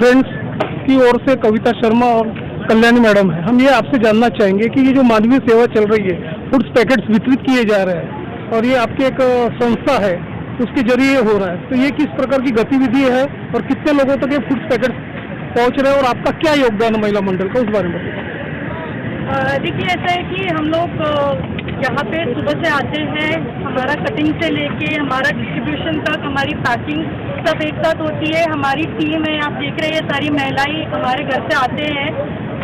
Friends की ओर से कविता शर्मा और कल्याणी मैडम है। हम ये आपसे जानना चाहेंगे कि ये जो मानवीय सेवा चल रही है, फूड्स पैकेट्स वितरित किए जा रहे हैं और ये आपकी एक संस्था है, उसके जरिए हो रहा है, तो ये किस प्रकार की गतिविधि है और कितने लोगों तक ये फूड्स पैकेट्स पहुंच रहे हैं और आपका क्या योगदान है महिला मंडल का, उस बारे में बताइए। देखिए, ऐसा है कि हम लोग यहाँ पे सुबह से आते हैं, हमारा कटिंग से लेके हमारा डिस्ट्रीब्यूशन तक, हमारी पैकिंग सब एक साथ होती है। हमारी टीम है, आप देख रहे हैं, सारी महिलाएं हमारे घर से आते हैं।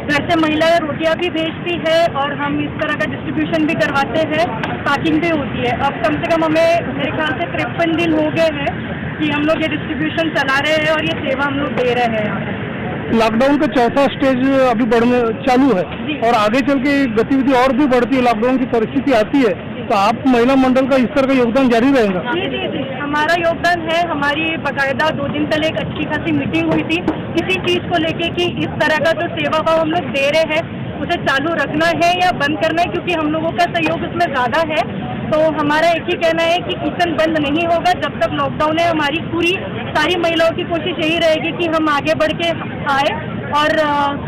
घर से महिलाएं रोटियां भी भेजती है और हम इस तरह का डिस्ट्रीब्यूशन भी करवाते हैं, पैकिंग भी होती है। अब कम से कम हमें मेरे ख्याल से 53 दिन हो गए हैं कि हम लोग ये डिस्ट्रीब्यूशन चला रहे हैं और ये सेवा हम लोग दे रहे हैं यहाँ पे। लॉकडाउन का चौथा स्टेज अभी बढ़ने चालू है और आगे चल के गतिविधि और भी बढ़ती है, लॉकडाउन की परिस्थिति आती है, तो आप महिला मंडल का इस तरह का योगदान जारी रहेगा? जी जी जी, हमारा योगदान है। हमारी बाकायदा 2 दिन पहले एक अच्छी खासी मीटिंग हुई थी इसी चीज़ को लेके कि इस तरह का जो सेवा भाव हम लोग दे रहे हैं उसे चालू रखना है या बंद करना है, क्योंकि हम लोगों का सहयोग इसमें ज़्यादा है। तो हमारा एक ही कहना है कि किचन बंद नहीं होगा जब तक लॉकडाउन है। हमारी पूरी सारी महिलाओं की कोशिश यही रहेगी कि हम आगे बढ़ के आए और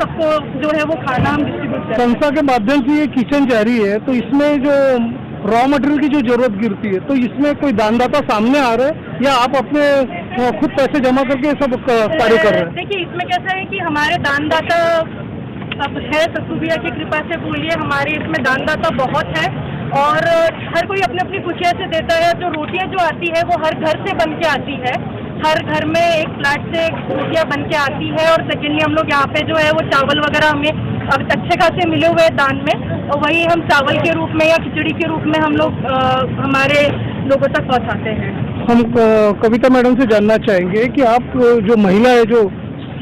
सबको जो है वो खाना हम डिस्ट्रीब्यूट करें। संस्था के माध्यम से ये किचन जारी है, तो इसमें जो रॉ मटेरियल की जो जरूरत गिरती है, तो इसमें कोई दानदाता सामने आ रहे हैं या आप अपने खुद पैसे जमा करके सब कार्य कर रहे हैं? देखिए, इसमें कैसा है कि हमारे दानदाता अब है, ससु भैया की कृपा से बोलिए, हमारे इसमें दानदाता बहुत है और हर कोई अपनी अपनी खुशियाँ से देता है। जो रोटियाँ जो आती है वो हर घर से बन के आती है, हर घर में एक फ्लैट से रोटियाँ बन के आती है। और सेकेंडली हम लोग यहाँ पे जो है वो चावल वगैरह हमें अब अच्छे खासे मिले हुए हैं दान में, और वही हम चावल के रूप में या खिचड़ी के रूप में हम लोग हमारे लोगों तक पहुँचाते हैं। हम कविता मैडम से जानना चाहेंगे कि आप जो महिला है जो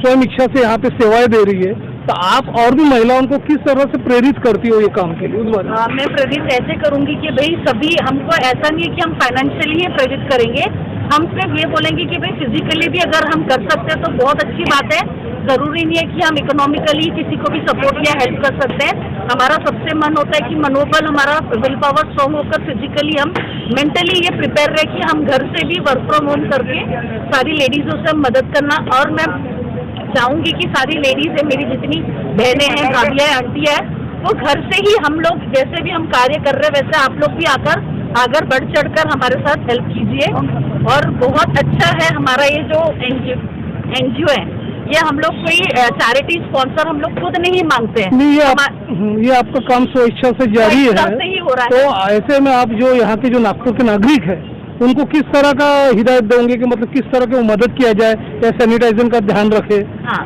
स्वयं इच्छा से यहाँ पे सेवाएं दे रही है, तो आप और भी महिलाओं को किस तरह से प्रेरित करती हो ये काम के लिए, उस बारे में? मैं प्रेरित ऐसे करूंगी कि भाई सभी, हमको ऐसा नहीं है कि हम फाइनेंशियली ही प्रेरित करेंगे, हम सिर्फ ये बोलेंगे कि भाई फिजिकली भी अगर हम कर सकते हैं तो बहुत अच्छी बात है। ज़रूरी नहीं है कि हम इकोनॉमिकली किसी को भी सपोर्ट या हेल्प कर सकते हैं। हमारा सबसे मन होता है कि मनोबल हमारा विल पावर स्ट्रॉन्ग होकर फिजिकली हम मेंटली ये प्रिपेयर रहे कि हम घर से भी वर्क फ्रॉम होम करके सारी लेडीज़ों से मदद करना। और मैं चाहूँगी कि सारी लेडीज़ है, मेरी जितनी बहनें हैं, भाभियाँ, आंटियाँ हैं, वो घर से ही हम लोग जैसे भी हम कार्य कर रहे हैं वैसे आप लोग भी आकर आगे बढ़ चढ़कर हमारे साथ हेल्प कीजिए। और बहुत अच्छा है हमारा ये जो एनजीओ है, ये हम लोग कोई चैरिटी स्पॉन्सर हम लोग खुद नहीं मांगते हैं। नहीं, ये आपका काम स्वेच्छा से जारी है, से ही हो रहा है। तो ऐसे में आप जो यहाँ के जो नागपुर के नागरिक है उनको किस तरह का हिदायत देंगे कि मतलब किस तरह की मदद किया जाए या सैनिटाइजेशन का ध्यान रखे,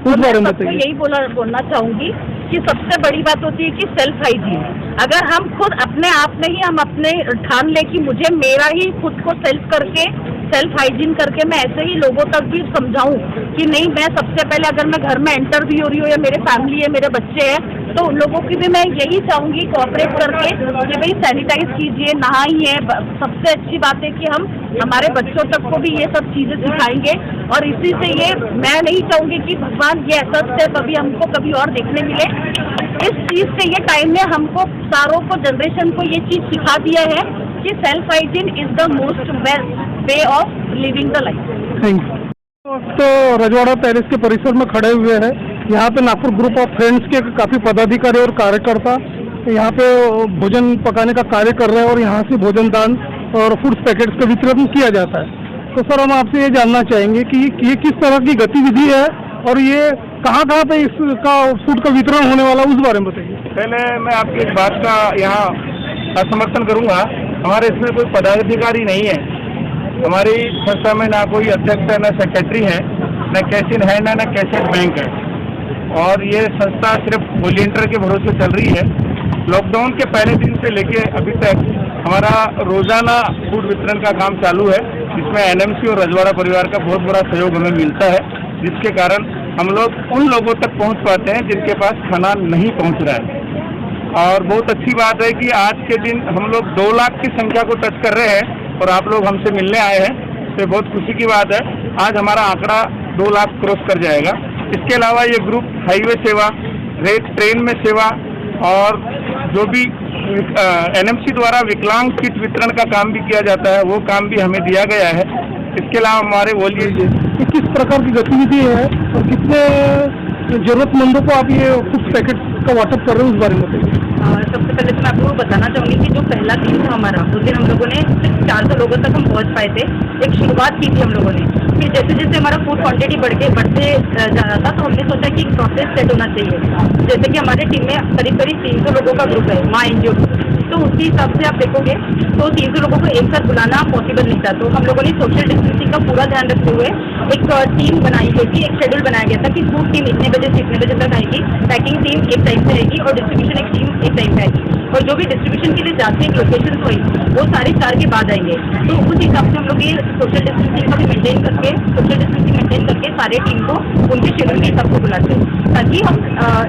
उस बारे में बताइए। यही बोलना चाहूंगी कि सबसे बड़ी बात होती है कि सेल्फ हाइजीन। अगर हम खुद अपने आप में ही हम अपने ठान ले कि मुझे मेरा ही खुद को सेल्फ हाइजीन करके मैं ऐसे ही लोगों तक भी समझाऊं कि नहीं, मैं सबसे पहले अगर मैं घर में एंटर भी हो रही हूँ या मेरे फैमिली है, मेरे बच्चे हैं, तो उन लोगों की भी मैं यही चाहूंगी कोऑपरेट करके कि भाई सैनिटाइज कीजिए, नहाइए। सबसे अच्छी बात है कि हम हमारे बच्चों तक को भी ये सब चीजें सिखाएंगे। और इसी से ये मैं नहीं चाहूंगी कि भगवान ये ऐसा स्टेप अभी हमको कभी और देखने मिले। इस चीज से ये टाइम ने हमको सारों को, जनरेशन को ये चीज सिखा दिया है कि self hygiene is the most best way of living the life. Thank you. तो रजवाड़ा पैलेस के परिसर में खड़े हुए हैं, यहाँ पे नागपुर ग्रुप ऑफ फ्रेंड्स के काफी पदाधिकारी और कार्यकर्ता यहाँ पे भोजन पकाने का कार्य कर रहे हैं और यहाँ से भोजन दान और फूड पैकेट्स का वितरण किया जाता है। तो सर, हम आपसे ये जानना चाहेंगे कि ये किस तरह की गतिविधि है और ये कहाँ पे इसका फूड का वितरण होने वाला, उस बारे में बताइए। पहले मैं आपकी इस बात का यहाँ असमर्थन करूँगा। हमारे इसमें कोई पदाधिकारी नहीं है, हमारी संस्था में ना कोई अध्यक्ष है, ना सेक्रेटरी है, ना कैशियर है, ना कैशियर बैंक है। और ये संस्था सिर्फ वॉलंटियर के भरोसे चल रही है। लॉकडाउन के पहले दिन से लेके अभी तक हमारा रोजाना फूड वितरण का काम चालू है, जिसमें एनएमसी और रजवाड़ा परिवार का बहुत बड़ा सहयोग हमें मिलता है, जिसके कारण हम लोग उन लोगों तक पहुंच पाते हैं जिनके पास खाना नहीं पहुंच रहा है। और बहुत अच्छी बात है कि आज के दिन हम लोग 2 लाख की संख्या को टच कर रहे हैं और आप लोग हमसे मिलने आए हैं, इससे बहुत खुशी की बात है। आज हमारा आंकड़ा 2 लाख क्रॉस कर जाएगा। इसके अलावा ये ग्रुप हाईवे सेवा, ट्रेन में सेवा और जो भी एनएमसी द्वारा विकलांग किट वितरण का काम भी किया जाता है, वो काम भी हमें दिया गया है। इसके अलावा हमारे बोलिए किस प्रकार की गतिविधि है कितने जरूरतमंदों को आप ये फूड पैकेट का वाटअप कर रहे हो, उस बारे में बताइए। सबसे पहले तो मैं आपको बताना चाहूँगी कि जो पहला दिन था हमारा, उस दिन हम लोगों ने सिर्फ 400 लोगों तक हम पहुँच पाए थे। एक शुरुआत की थी हम लोगों ने, फिर जैसे जैसे हमारा फूड क्वांटिटी बढ़ते जा रहा था, तो हमने सोचा कि एक प्रोसेस सेट होना चाहिए। जैसे कि हमारे टीम में करीब 300 लोगों का ग्रुप है, माँ एनजीओ, तो उसी हिसाब से आप देखोगे तो 300 लोगों को एक साथ बुलाना पॉसिबल नहीं था। तो हम लोगों ने सोशल डिस्टेंसिंग का पूरा ध्यान रखते हुए एक टीम बनाई गई थी, एक शेड्यूल बनाया गया था कि फूड टीम इतने बजे से इतने बजे तक आएगी, पैकिंग टीम एक टाइम से आएगी और डिस्ट्रीब्यूशन एक टीम एक टाइम पे आएगी, और जो भी डिस्ट्रीब्यूशन के लिए जाते हैं लोकेशन हुई वो सारे 4 के बाद आएंगे। तो उस हिसाब से हम लोग ये सोशल डिस्टेंसिंग का भी मेंटेन करके सारे टीम को उनके शेड्यूल के हिसाब से बुलाते हैं, ताकि हम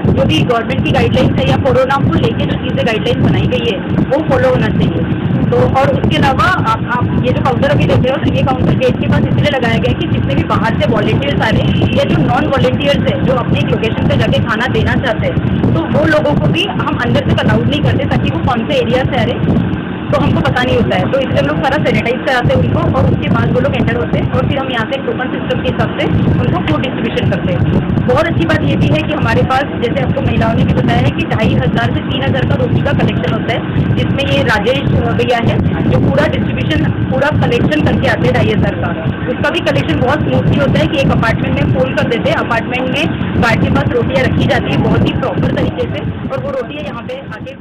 जो भी गवर्नमेंट की गाइडलाइंस है या कोरोना को लेके जो चीज़ें गाइडलाइंस बनाई गई है वो फॉलो होना चाहिए। तो और उसके अलावा आप ये जो काउंटर अभी देख रहे हो, तो ये काउंटर गेट के पास इसलिए लगाया गया है कि जितने भी बाहर से वॉलंटियर्स आ रहे हैं या जो नॉन वॉलंटियर्स है जो अपनी एक लोकेशन पे जाके खाना देना चाहते हैं, तो वो लोगों को भी हम अंदर से अलाउड नहीं करते, ताकि वो कौन से एरिया से आ रहे तो हमको पता नहीं होता है। तो इसलिए हम लोग सारा सैनिटाइज कराते हैं उनको, और उसके बाद वो लोग एंटर होते हैं, और फिर हम यहाँ से टोकन सिस्टम के हिसाब से उनको फूड डिस्ट्रीब्यूशन करते हैं। बहुत अच्छी बात ये भी है कि हमारे पास, जैसे आपको महिलाओं ने भी बताया है, कि 2500 से 3000 का रोटी का कलेक्शन होता है, जिसमें ये राजेश भैया है जो पूरा डिस्ट्रीब्यूशन पूरा कलेक्शन करके आते हैं 2500 का। उसका भी कलेक्शन बहुत स्मूथली होता है कि एक अपार्टमेंट में फोल्ड कर देते हैं, अपार्टमेंट में गार्ड के पास रोटियाँ रखी जाती है बहुत ही प्रॉपर तरीके से, और वो रोटियाँ यहाँ पे आके